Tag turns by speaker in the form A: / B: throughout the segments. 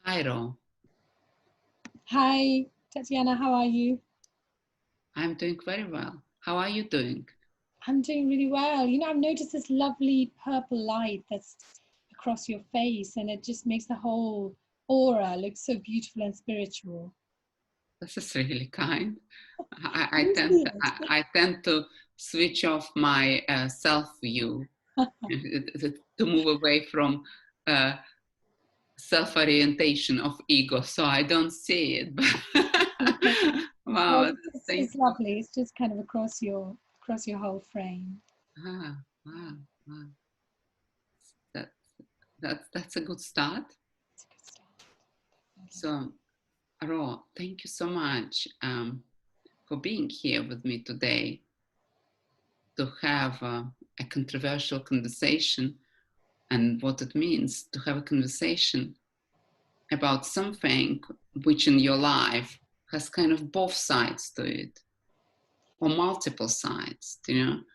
A: Hi, Ro.
B: Hi, Tatiana, how are you?
A: I'm doing very well. How are you doing?
B: I'm doing really well. I've noticed this lovely purple light that's across your face, and it just makes the whole aura look so beautiful and spiritual.
A: This is really kind.
B: Do you see it?
A: I tend to switch off my self view to move away from uh, self orientation of ego, so I don't see it.
B: Well,
A: Wow, thank
B: it's
A: you.
B: lovely. It's just kind of across your whole frame.
A: Wow, wow. That, that's a good start.
B: It's a good start. Definitely.
A: So, Ro, thank you so much for being here with me today to have a controversial conversation and what it means to have a conversation about something which in your life has kind of both sides to it or multiple sides,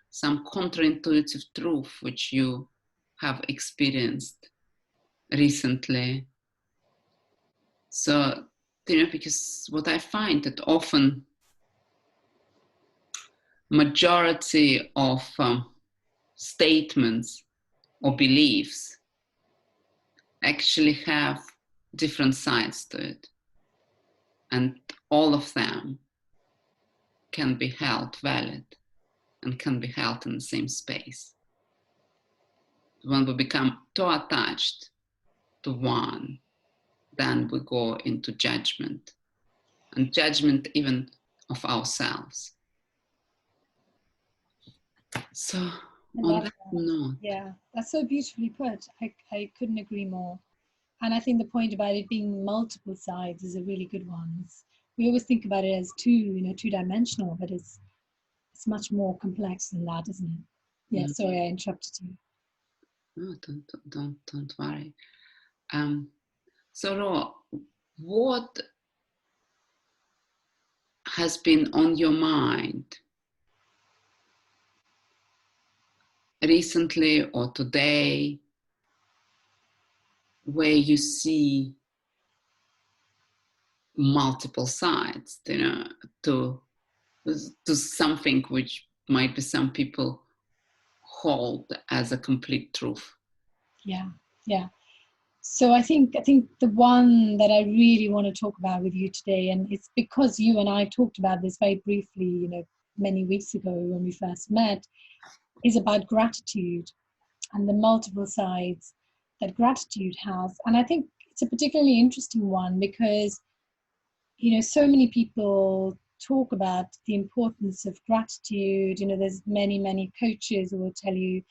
A: some counterintuitive truth which you have experienced recently. So, because what I find that often majority of statements or beliefs actually have different sides to it, and all of them can be held valid and can be held in the same space. When we become too attached to one, then we go into judgment, and judgment even of ourselves. So
B: I
A: on
B: love
A: that
B: that.
A: note,
B: Yeah, that's so beautifully put. I couldn't agree more. And I think the point about it being multiple sides is a really good one. We always think about it as two-dimensional, but it's much more complex than that, isn't it? Yeah,
A: mm,
B: sorry, I interrupted you.
A: no, don't worry. So Ro, what has been on your mind recently or today where you see multiple sides, to to something which might be some people hold as a complete truth?
B: Yeah, yeah. So I think the one that I really want to talk about with you today, and it's because you and I talked about this very briefly, many weeks ago when we first met, is about gratitude and the multiple sides that gratitude has. And I think it's a particularly interesting one because so many people talk about the importance of gratitude. There's many coaches who will tell you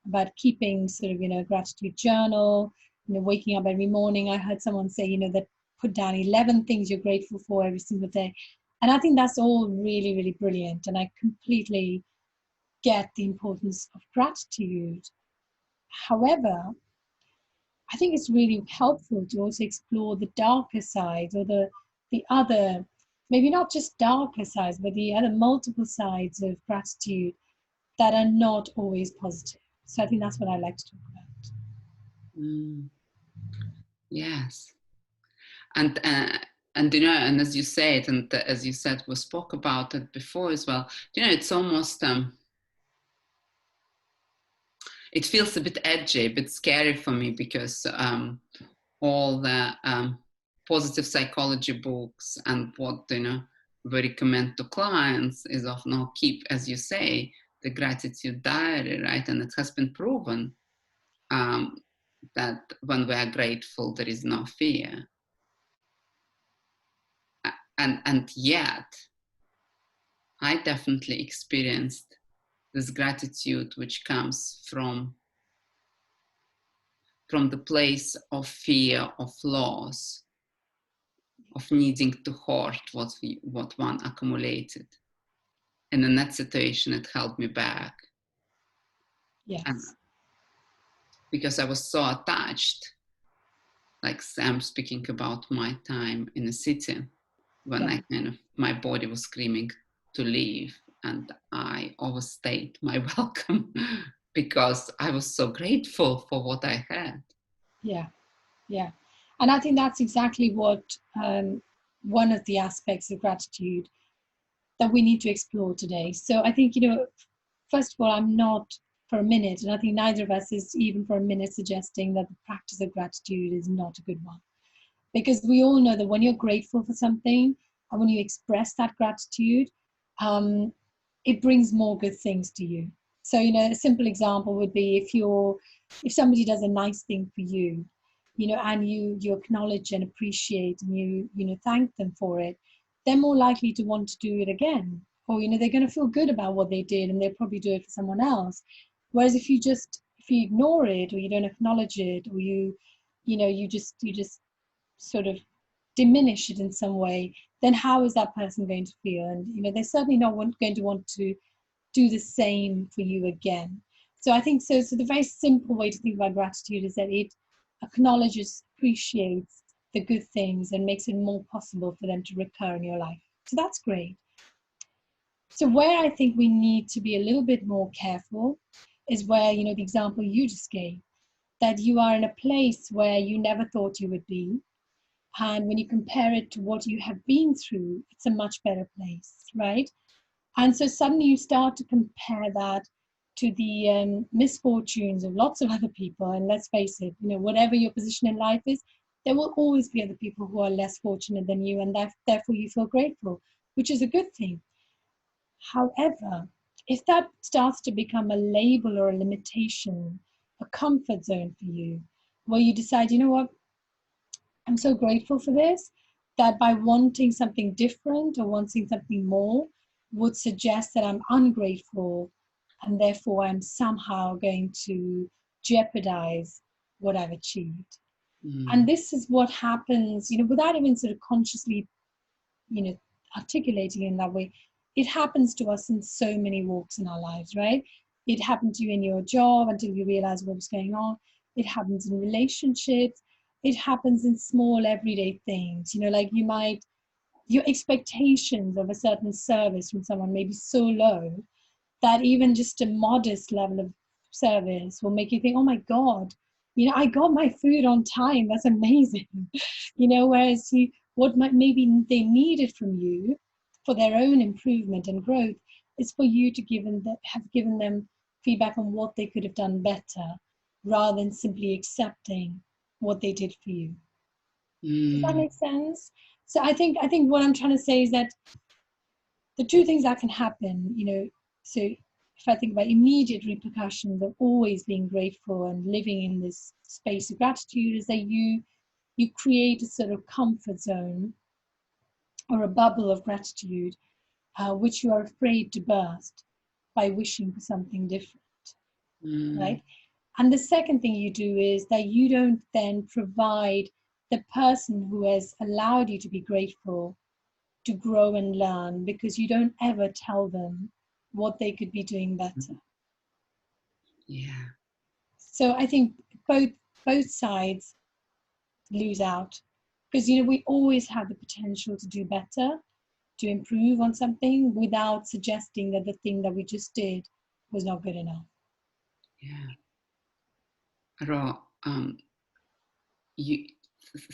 B: about keeping sort of gratitude journal, waking up every morning. I heard someone say that put down 11 things you're grateful for every single day, and I think that's all really, really brilliant, and I completely get the importance of gratitude. However, I think it's really helpful to also explore the darker sides, or the other, maybe not just darker sides, but the other multiple sides of gratitude that are not always positive. So I think that's what I like to talk about.
A: Mm, yes, and and as you said, and as you said, we spoke about it before as well. It's almost it feels a bit edgy, a bit scary for me because all the positive psychology books and what we recommend to clients is of no keep, as you say, the gratitude diary, right? And it has been proven um, that when we are grateful, there is no fear. And yet, I definitely experienced this gratitude which comes from the place of fear of loss, of needing to hoard what one accumulated. And in that situation, it held me back. And
B: Yes.
A: because I was so attached, like Sam speaking about my time in the city, when
B: Yeah.
A: I my body was screaming to leave, and I overstayed my welcome because I was so grateful for what I had.
B: Yeah. Yeah. And I think that's exactly what one of the aspects of gratitude that we need to explore today. So I think, first of all, I'm not for a minute, and I think neither of us is even for a minute suggesting that the practice of gratitude is not a good one. Because we all know that when you're grateful for something and when you express that gratitude, it brings more good things to you. So, a simple example would be if somebody does a nice thing for you, and you acknowledge and appreciate and you thank them for it, they're more likely to want to do it again. Or, they're going to feel good about what they did and they'll probably do it for someone else. Whereas if you ignore it, or you don't acknowledge it, or you just sort of diminish it in some way, then how is that person going to feel? And they're certainly not going to want to do the same for you again. So I think so the very simple way to think about gratitude is that it acknowledges, appreciates the good things and makes it more possible for them to recur in your life. So that's great. So where I think we need to be a little bit more careful is where, the example you just gave, that you are in a place where you never thought you would be. And when you compare it to what you have been through, it's a much better place, right? And so suddenly you start to compare that to the misfortunes of lots of other people. And let's face it, whatever your position in life is, there will always be other people who are less fortunate than you, and therefore you feel grateful, which is a good thing. However, if that starts to become a label or a limitation, a comfort zone for you, where you decide, what, I'm so grateful for this, that by wanting something different or wanting something more would suggest that I'm ungrateful and therefore I'm somehow going to jeopardize what I've achieved. And this is what happens, without even sort of consciously, articulating in that way. It happens to us in so many walks in our lives, right? It happened to you in your job until you realize what was going on. It happens in relationships. It happens in small everyday things, like your expectations of a certain service from someone may be so low that even just a modest level of service will make you think, oh my God, I got my food on time. That's amazing. Whereas what maybe they needed from you for their own improvement and growth is for you to have given them feedback on what they could have done better, rather than simply accepting what they did for you. Does that make sense? So I think what I'm trying to say is that the two things that can happen, so if I think about immediate repercussions of always being grateful and living in this space of gratitude, is that you create a sort of comfort zone or a bubble of gratitude, which you are afraid to burst by wishing for something different, right? And the second thing you do is that you don't then provide the person who has allowed you to be grateful to grow and learn, because you don't ever tell them what they could be doing better.
A: Yeah.
B: So I think both sides lose out, because we always have the potential to do better, to improve on something, without suggesting that the thing that we just did was not good enough.
A: Yeah. Ro,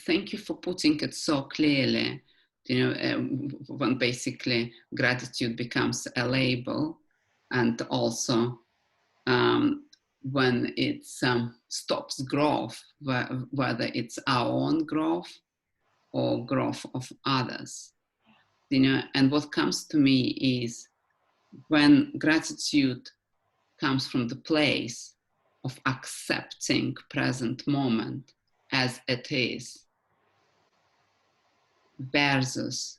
A: thank you for putting it so clearly. When basically gratitude becomes a label, and also when it stops growth, whether it's our own growth or growth of others. And what comes to me is when gratitude comes from the place of accepting present moment as it is, versus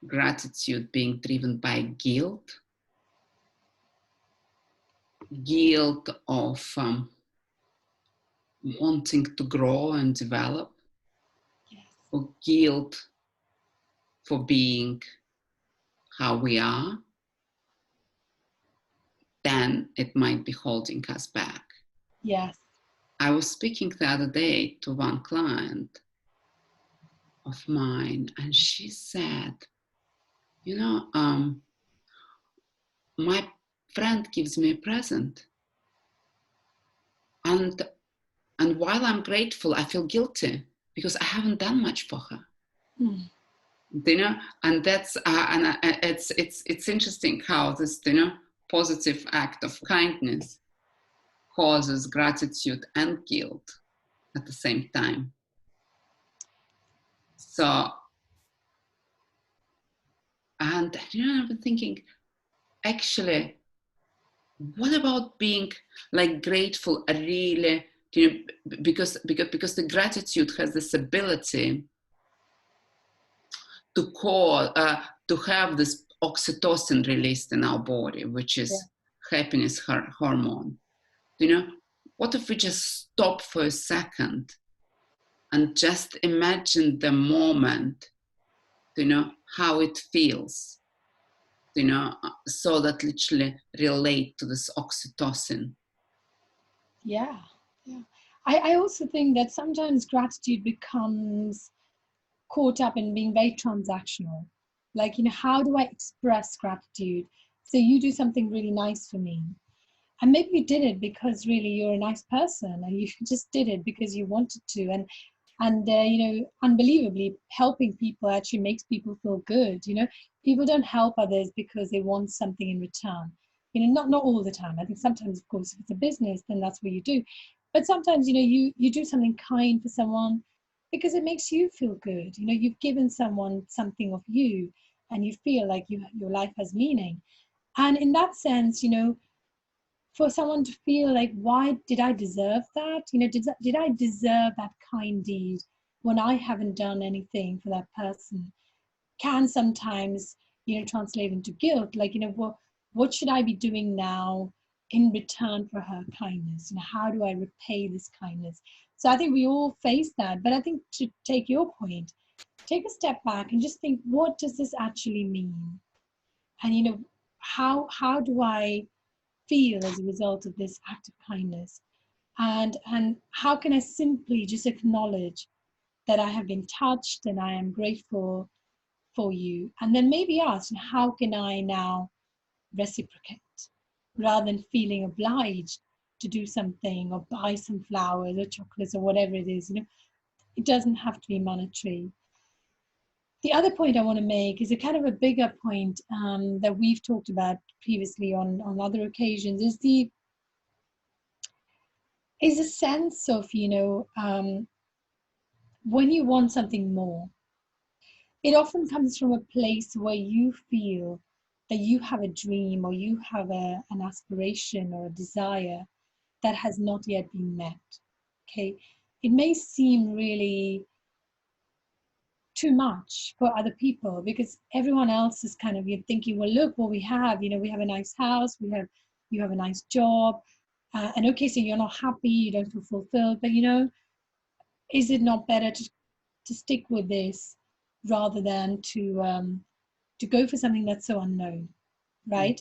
A: gratitude being driven by guilt of wanting to grow and develop,
B: Yes.
A: or guilt for being how we are, then it might be holding us back.
B: Yes.
A: I was speaking the other day to one client of mine, and she said, my friend gives me a present, and while I'm grateful, I feel guilty because I haven't done much for her.
B: Mm.
A: You know, and that's it's interesting how this, you know, positive act of kindness causes gratitude and guilt at the same time. So, and you know, I've been thinking, actually, what about being like grateful, really, you know, because the gratitude has this ability to call to have this oxytocin released in our body, which is happiness hormone. You know, what if we just stop for a second and just imagine the moment, you know, how it feels, you know, so that literally relate to this oxytocin.
B: Yeah, yeah. I also think that sometimes gratitude becomes caught up in being very transactional. Like, you know, how do I express gratitude? So you do something really nice for me. And maybe you did it because really you're a nice person and you just did it because you wanted to. And you know, unbelievably, helping people actually makes people feel good. You know, people don't help others because they want something in return. You know, not all the time. I think sometimes, of course, if it's a business, then that's what you do. But sometimes, you know, you do something kind for someone because it makes you feel good. You know, you've given someone something of you, and you feel like your life has meaning. And in that sense, you know, for someone to feel like, why did I deserve that? You know, did I deserve that kind deed when I haven't done anything for that person? Can sometimes, you know, translate into guilt. Like, you know, what should I be doing now in return for her kindness? And how do I repay this kindness? So I think we all face that. But I think, to take your point, take a step back and just think, what does this actually mean? And, you know, how do I feel as a result of this act of kindness? And how can I simply just acknowledge that I have been touched and I am grateful for you? And then maybe ask, how can I now reciprocate, rather than feeling obliged to do something or buy some flowers or chocolates or whatever it is. You know, it doesn't have to be monetary. The other point I want to make is a kind of a bigger point that we've talked about previously on other occasions, is a sense of, you know, when you want something more, it often comes from a place where you feel that you have a dream or you have an aspiration or a desire that has not yet been met. Okay, it may seem really too much for other people because everyone else is kind of, you're thinking, well, look what we have. You know, we have a nice house, you have a nice job, and okay, so you're not happy, you don't feel fulfilled, but you know, is it not better to stick with this rather than to go for something that's so unknown, right?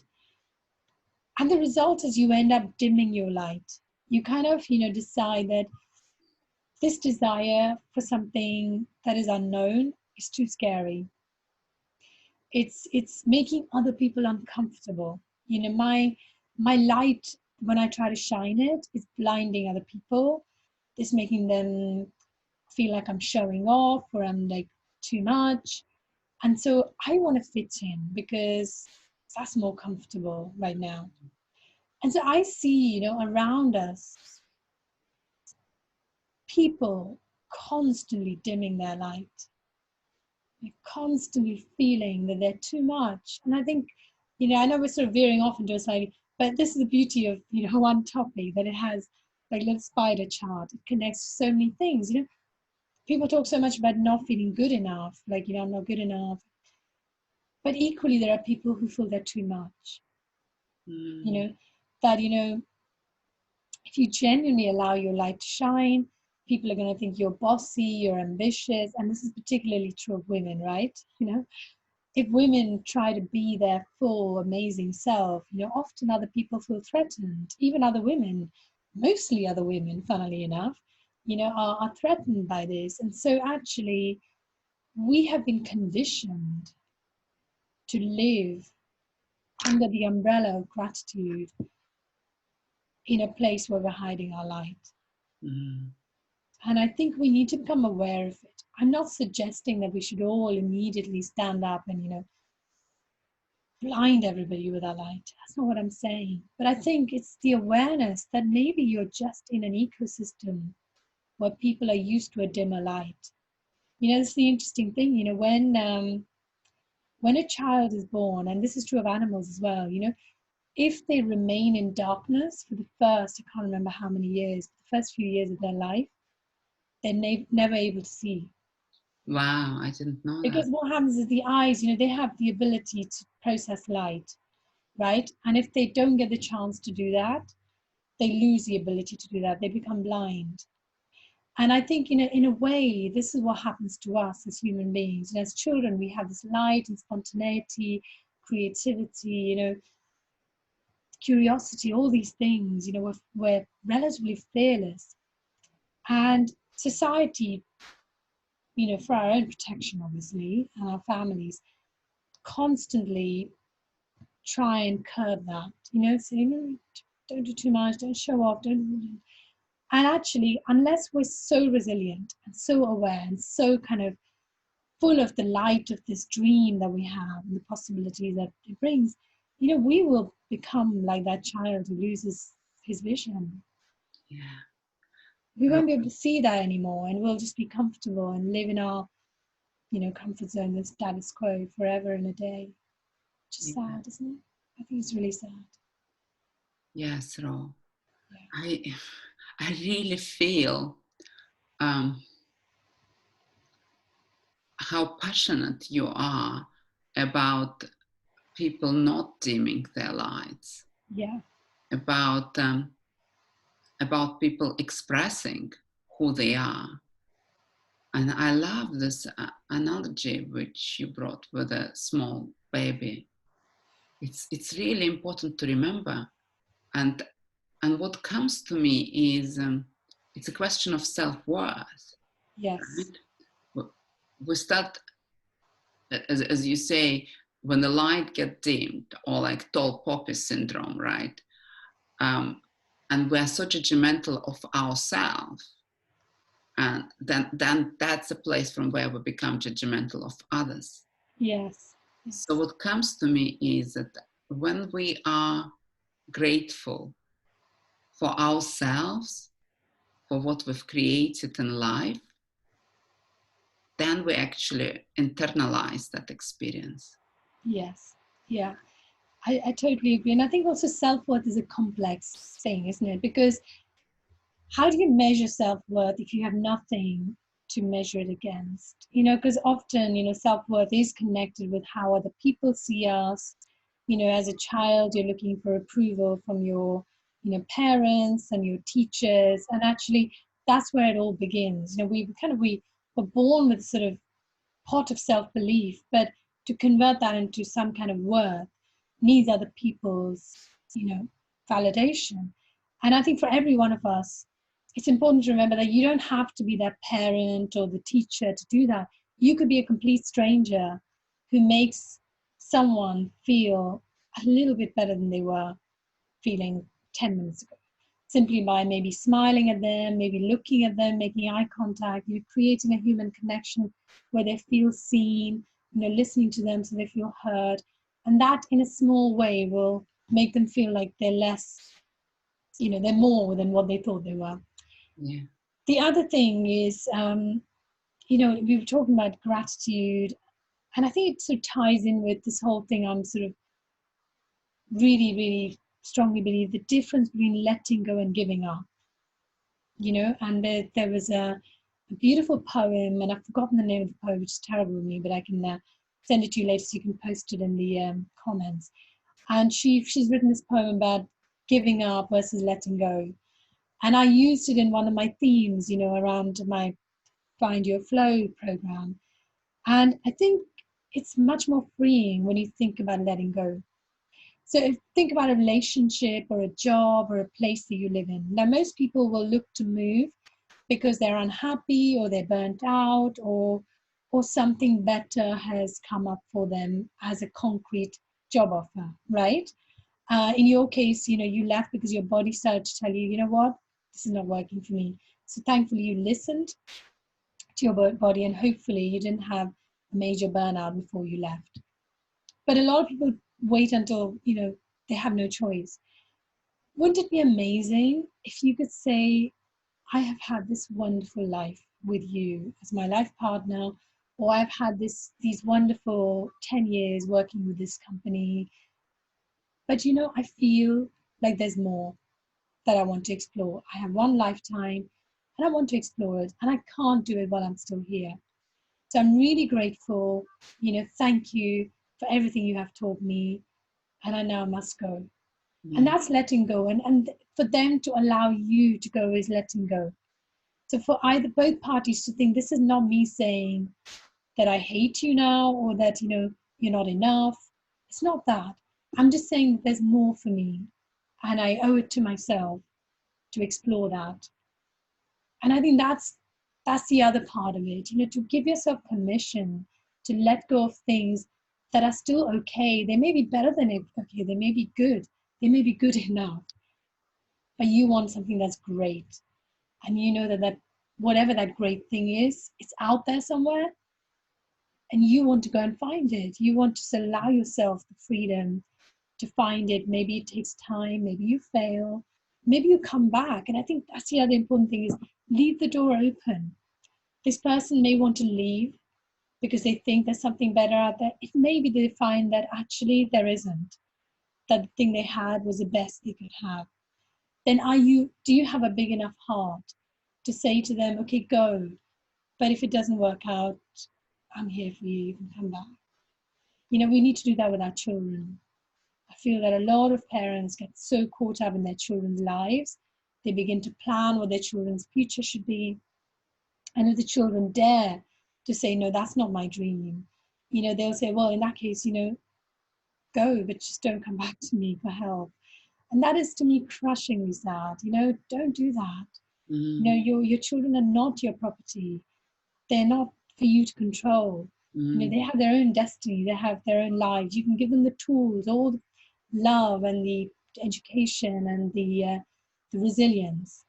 B: And the result is you end up dimming your light. You kind of, you know, decide that this desire for something that is unknown is too scary. It's making other people uncomfortable. You know, my light, when I try to shine it, is blinding other people. It's making them feel like I'm showing off or I'm like too much. And so I want to fit in because that's more comfortable right now. And so I see, you know, around us, people constantly dimming their light. They're constantly feeling that they're too much. And I think, you know, I know we're sort of veering off into a slightly, but this is the beauty of, you know, one topic, that it has like a little spider chart. It connects so many things. You know, people talk so much about not feeling good enough, like, you know, I'm not good enough. But equally, there are people who feel they're too much. You know, that, you know, if you genuinely allow your light to shine, people are going to think you're bossy, you're ambitious. And this is particularly true of women, right? You know, if women try to be their full, amazing self, you know, often other people feel threatened. Even other women, mostly other women, funnily enough, you know, are threatened by this. And so actually, we have been conditioned to live under the umbrella of gratitude in a place where we're hiding our light.
A: Mm.
B: And I think we need to become aware of it. I'm not suggesting that we should all immediately stand up and, blind everybody with our light. That's not what I'm saying. But I think it's the awareness that maybe you're just in an ecosystem where people are used to a dimmer light. It's the interesting thing, when a child is born, and this is true of animals as well, if they remain in darkness for the first, I can't remember how many years, the first few years of their life, they're never able to see.
A: Wow, I didn't know that.
B: Because what happens is the eyes, they have the ability to process light, right? And if they don't get the chance to do that, they lose the ability to do that. They become blind. And I think, in a way, this is what happens to us as human beings. And as children, we have this light and spontaneity, creativity, curiosity, all these things, we're relatively fearless. And society, for our own protection, obviously, and our families, constantly try and curb that, saying, don't do too much, don't show off, don't. And actually, unless we're so resilient and so aware and so kind of full of the light of this dream that we have and the possibilities that it brings, we will become like that child who loses his vision.
A: Yeah.
B: We won't be able to see that anymore, and we'll just be comfortable and live in our, comfort zone, the status quo forever and a day. Which is sad, isn't it? I think it's really sad.
A: Yes, Ro.
B: Yeah.
A: I really feel how passionate you are about people not dimming their lights.
B: Yeah.
A: About people expressing who they are. And I love this analogy which you brought with a small baby. It's really important to remember. And what comes to me is it's a question of self-worth.
B: Yes.
A: Right? We start, as you say, when the light gets dimmed, or like tall poppy syndrome, right? And we're so judgmental of ourselves. And then that's a place from where we become judgmental of others.
B: Yes.
A: So what comes to me is that when we are grateful for ourselves, for what we've created in life, then we actually internalize that experience.
B: Yes. Yeah. I totally agree. And I think also self-worth is a complex thing, isn't it? Because how do you measure self-worth if you have nothing to measure it against? Because often, self-worth is connected with how other people see us. As a child, you're looking for approval from your, parents and your teachers. And actually, that's where it all begins. We were born with sort of pot of self-belief, but to convert that into some kind of worth needs other people's, validation. And I think for every one of us, it's important to remember that you don't have to be that parent or the teacher to do that. You could be a complete stranger who makes someone feel a little bit better than they were feeling 10 minutes ago, simply by maybe smiling at them, maybe looking at them, making eye contact, creating a human connection where they feel seen, listening to them so they feel heard. And that in a small way will make them feel like they're less, they're more than what they thought they were.
A: Yeah.
B: The other thing is, we were talking about gratitude, and I think it sort of ties in with this whole thing. I'm sort of really, really strongly believe the difference between letting go and giving up. And there was a beautiful poem, and I've forgotten the name of the poem, which is terrible with me, but I can send it to you later so you can post it in the comments. And she's written this poem about giving up versus letting go. And I used it in one of my themes, around my Find Your Flow program. And I think it's much more freeing when you think about letting go. So think about a relationship or a job or a place that you live in. Now, most people will look to move because they're unhappy or they're burnt out or something better has come up for them as a concrete job offer, right? In your case, you left because your body started to tell you, you know what, this is not working for me. So thankfully you listened to your body, and hopefully you didn't have a major burnout before you left. But a lot of people wait until, they have no choice. Wouldn't it be amazing if you could say, I have had this wonderful life with you as my life partner, or I've had these wonderful 10 years working with this company, but I feel like there's more that I want to explore. I have one lifetime and I want to explore it, and I can't do it while I'm still here. So I'm really grateful. Thank you for everything you have taught me, and I now must go. And
A: Yeah.
B: that's letting go. And for them to allow you to go is letting go. So for either both parties to think, this is not me saying that I hate you now, or that, you're not enough. It's not that. I'm just saying that there's more for me, and I owe it to myself to explore that. And I think that's the other part of it, to give yourself permission to let go of things that are still okay. They may be better than okay, they may be good, they may be good enough, but you want something that's great. And you know that whatever that great thing is, it's out there somewhere, and you want to go and find it. You want to allow yourself the freedom to find it. Maybe it takes time, maybe you fail, maybe you come back. And I think that's the other important thing, is leave the door open. This person may want to leave because they think there's something better out there. If maybe they find that actually there isn't, that the thing they had was the best they could have, then do you have a big enough heart to say to them, okay, go, but if it doesn't work out, I'm here for you, you can come back. We need to do that with our children. I feel that a lot of parents get so caught up in their children's lives, they begin to plan what their children's future should be. And if the children dare to say, no, that's not my dream, they'll say, well, in that case, go, but just don't come back to me for help. And that is, to me, crushingly sad. Don't do that. Your children are not your property. They're not for you to control. They have their own destiny. They have their own lives. You can give them the tools, all the love and the education and the resilience.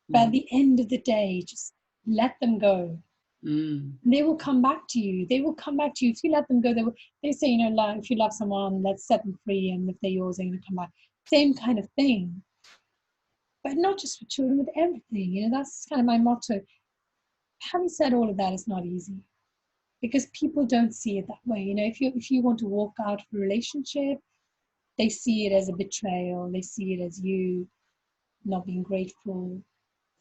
B: But at the end of the day, just let them go. They will come back to you. They will come back to you. If you let them go, they say, if you love someone, let's set them free. And if they're yours, they're going to come back. Same kind of thing. But not just for children, with everything. That's kind of my motto. Having said all of that, it's not easy, because people don't see it that way. If you want to walk out of a relationship, they see it as a betrayal. They see it as you not being grateful,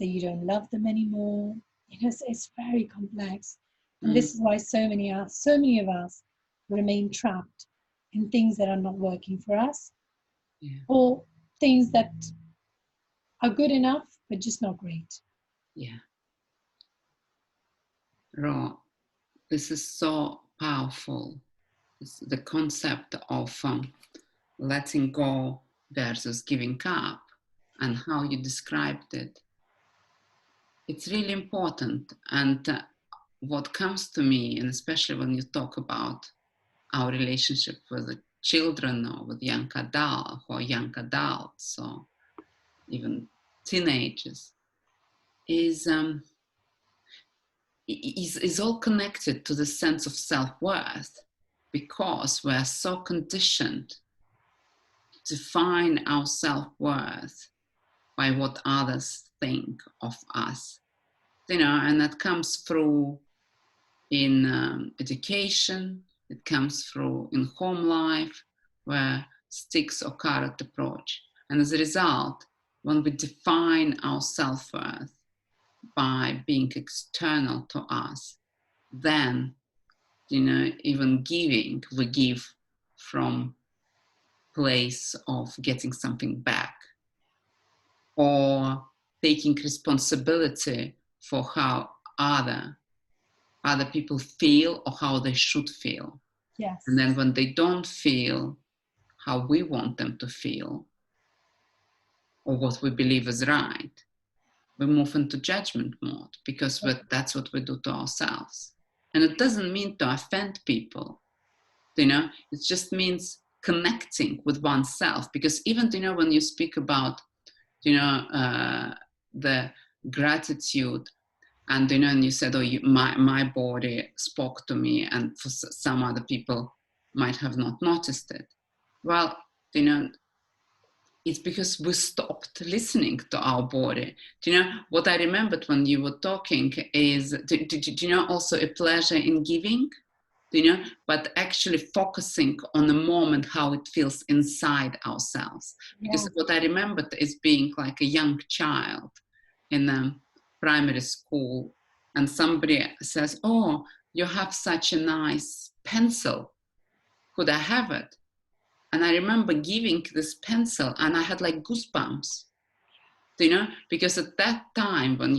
B: that you don't love them anymore. It's very complex. And this is why so many of us remain trapped in things that are not working for us, or things that are good enough, but just not great.
A: Yeah. Ro, this is so powerful. The concept of letting go versus giving up, and how you described it. It's really important. And what comes to me, and especially when you talk about our relationship with the children or with young adults or even teenagers, is all connected to the sense of self-worth, because we're so conditioned to define our self-worth by what others think of us, and that comes through in education, it comes through in home life, where sticks or carrot approach. And as a result, when we define our self-worth by being external to us, then, even giving, we give from place of getting something back, or taking responsibility for how other people feel or how they should feel.
B: Yes.
A: And then when they don't feel how we want them to feel, or what we believe is right, we move into judgment mode, because that's what we do to ourselves. And it doesn't mean to offend people, it just means connecting with oneself. Because even, when you speak about, the gratitude. And, you know, and you said, oh, my body spoke to me, and for some other people might have not noticed it. Well, you know, it's because we stopped listening to our body. Do you know what I remembered when you were talking is, do you know also a pleasure in giving? Do you know, but actually focusing on the moment, how it feels inside ourselves. Because what I remembered is being like a young child in a primary school, and somebody says, oh, you have such a nice pencil. Could I have it? And I remember giving this pencil and I had like goosebumps, you know, because at that time when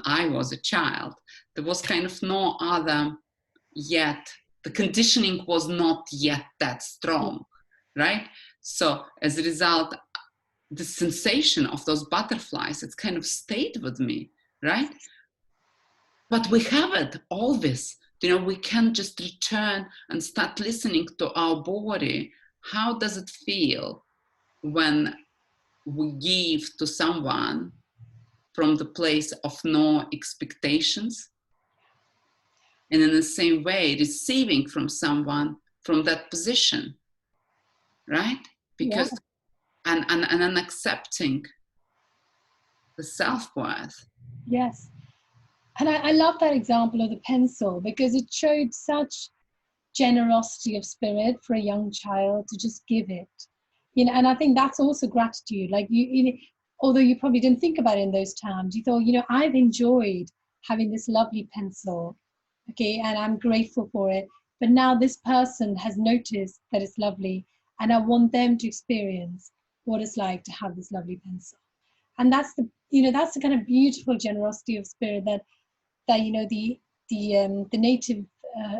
A: I was a child, there was kind of no other yet, the conditioning was not yet that strong, right? So as a result, the sensation of those butterflies, it's kind of stayed with me, right? But we have it always. You know, we can just return and start listening to our body. How does it feel when we give to someone from the place of no expectations? And in the same way, receiving from someone from that position, right? Because, and then accepting the self-worth.
B: Yes. And I love that example of the pencil, because it showed such generosity of spirit for a young child to just give it. You know, and I think that's also gratitude. Like although you probably didn't think about it in those terms, you thought, you know, I've enjoyed having this lovely pencil, okay, and I'm grateful for it. But now this person has noticed that it's lovely, and I want them to experience what it's like to have this lovely pencil. And that's the, you know, that's the kind of beautiful generosity of spirit that you know the Native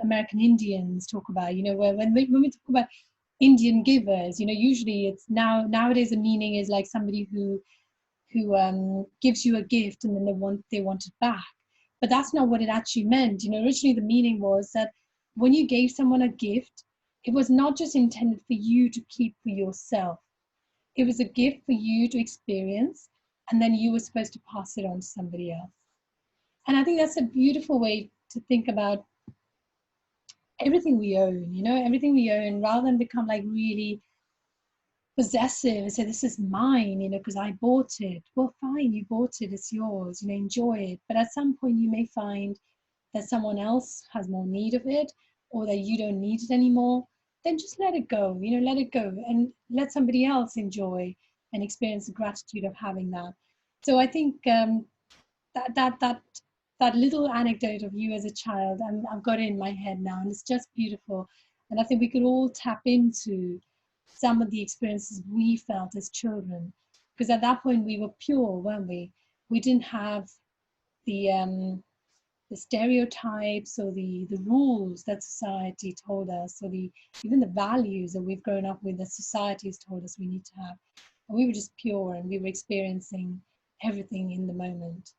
B: American Indians talk about. You know, where when we talk about Indian givers, you know, usually it's nowadays the meaning is like somebody who gives you a gift and then they want it back. But that's not what it actually meant. You know, originally the meaning was that when you gave someone a gift, it was not just intended for you to keep for yourself. It was a gift for you to experience, and then you were supposed to pass it on to somebody else. And I think that's a beautiful way to think about everything we own, you know, everything we own, rather than become like really possessive and say, this is mine, you know, because I bought it. Well, fine, you bought it, it's yours, you know, enjoy it. But at some point you may find that someone else has more need of it, or that you don't need it anymore. Then just let it go, you know, let it go and let somebody else enjoy and experience the gratitude of having that. So I think that little anecdote of you as a child, I've got it in my head now, and it's just beautiful. And I think we could all tap into some of the experiences we felt as children, because at that point we were pure, weren't we? We didn't have the stereotypes or the rules that society told us, or even the values that we've grown up with that society has told us we need to have. And we were just pure, and we were experiencing everything in the moment.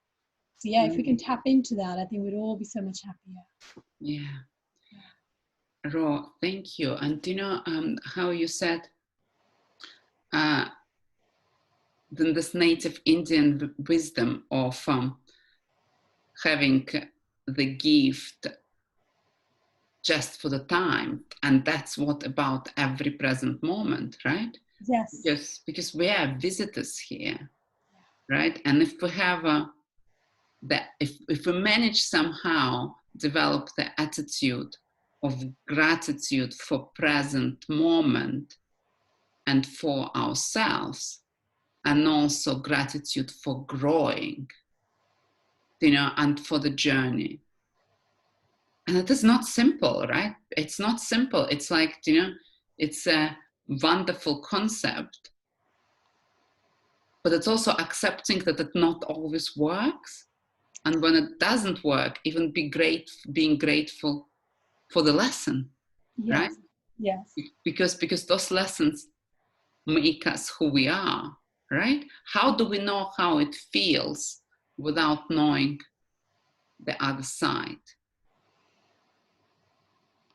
B: So yeah, if we can tap into that, I think we'd all be so much happier.
A: Yeah. Ro, thank you. And you know how you said then this native Indian wisdom of having the gift just for the time, and that's what about every present moment, right?
B: Yes.
A: Because we are visitors here, right? And if we have if we manage somehow develop the attitude of gratitude for present moment and for ourselves, and also gratitude for growing, you know, and for the journey. And it is not simple, right? It's not simple. It's like, you know, it's a wonderful concept, but it's also accepting that it not always works. And when it doesn't work, even being grateful for the lesson,
B: yes.
A: Right?
B: Yes.
A: Because those lessons make us who we are, right? How do we know how it feels without knowing the other side?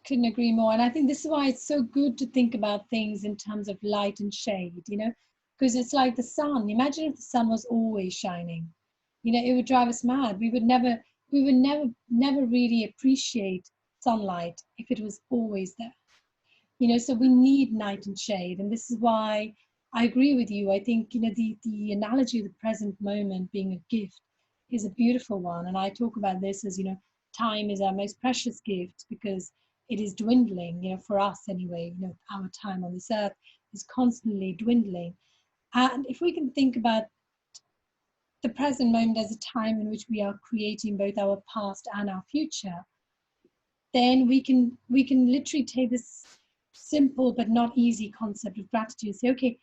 B: Couldn't agree more. And I think this is why it's so good to think about things in terms of light and shade, you know, because it's like the sun. Imagine if the sun was always shining. it would drive us mad. We would never really appreciate sunlight if it was always there. So we need night and shade. And this is why I agree with you. I think, the analogy of the present moment being a gift is a beautiful one. And I talk about this as, time is our most precious gift because it is dwindling, for us anyway. Our time on this earth is constantly dwindling. And if we can think about the present moment as a time in which we are creating both our past and our future, then we can literally take this simple but not easy concept of gratitude and say, okay,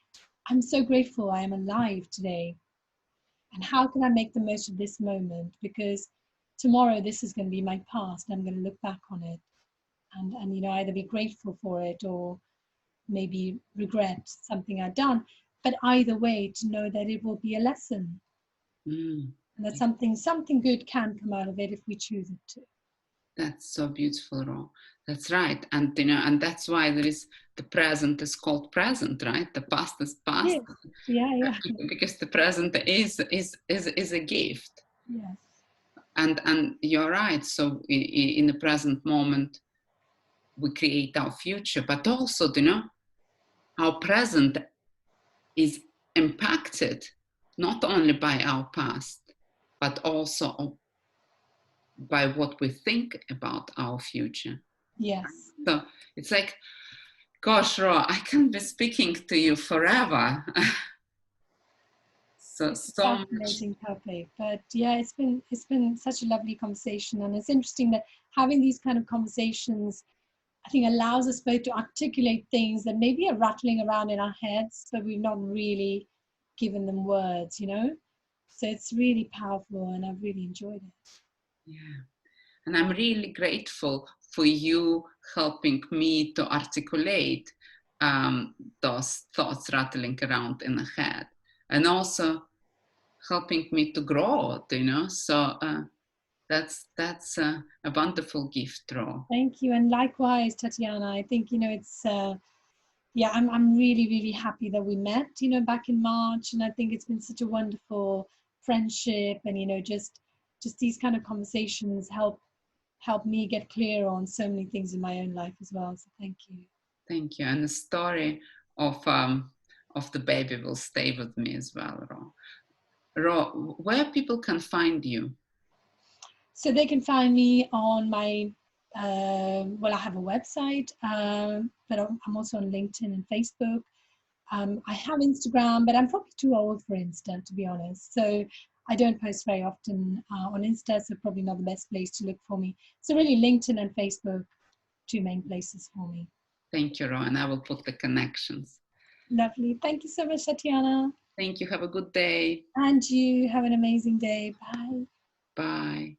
B: I'm so grateful I am alive today. And how can I make the most of this moment? Because tomorrow this is going to be my past. And I'm going to look back on it and either be grateful for it or maybe regret something I've done. But either way, to know that it will be a lesson. And that something good can come out of it if we choose it to.
A: That's so beautiful, Ro. That's right. And and that's why there is the present is called present, right? The past is past.
B: Yeah.
A: Because the present is a gift.
B: Yes.
A: And you're right. So in the present moment, we create our future, but also, our present is impacted not only by our past, but also by what we think about our future.
B: Yes.
A: So it's like, gosh, Ro, I can be speaking to you forever.
B: It's a fascinating topic, but yeah, it's been such a lovely conversation, and it's interesting that having these kind of conversations, I think, allows us both to articulate things that maybe are rattling around in our heads, but we've not really given them words, So it's really powerful, and I've really enjoyed it.
A: Yeah, and I'm really grateful for you helping me to articulate those thoughts rattling around in the head, and also helping me to grow, So that's a wonderful gift, Ro.
B: Thank you, and likewise, Tatiana. I think it's yeah, I'm really, really happy that we met, back in March, and I think it's been such a wonderful friendship, and just these kind of conversations help me get clear on so many things in my own life as well. So thank you.
A: Thank you, and the story of the baby will stay with me as well, Ro. Ro, where people can find you?
B: So they can find me on my well, I have a website, but I'm also on LinkedIn and Facebook. I have Instagram, but I'm probably too old for Insta, to be honest. So I don't post very often on Insta, so probably not the best place to look for me. So really LinkedIn and Facebook, two main places for me.
A: Thank you, Ro, and I will put the connections.
B: Lovely. Thank you so much, Tatiana.
A: Thank you. Have a good day.
B: And you have an amazing day. Bye.
A: Bye.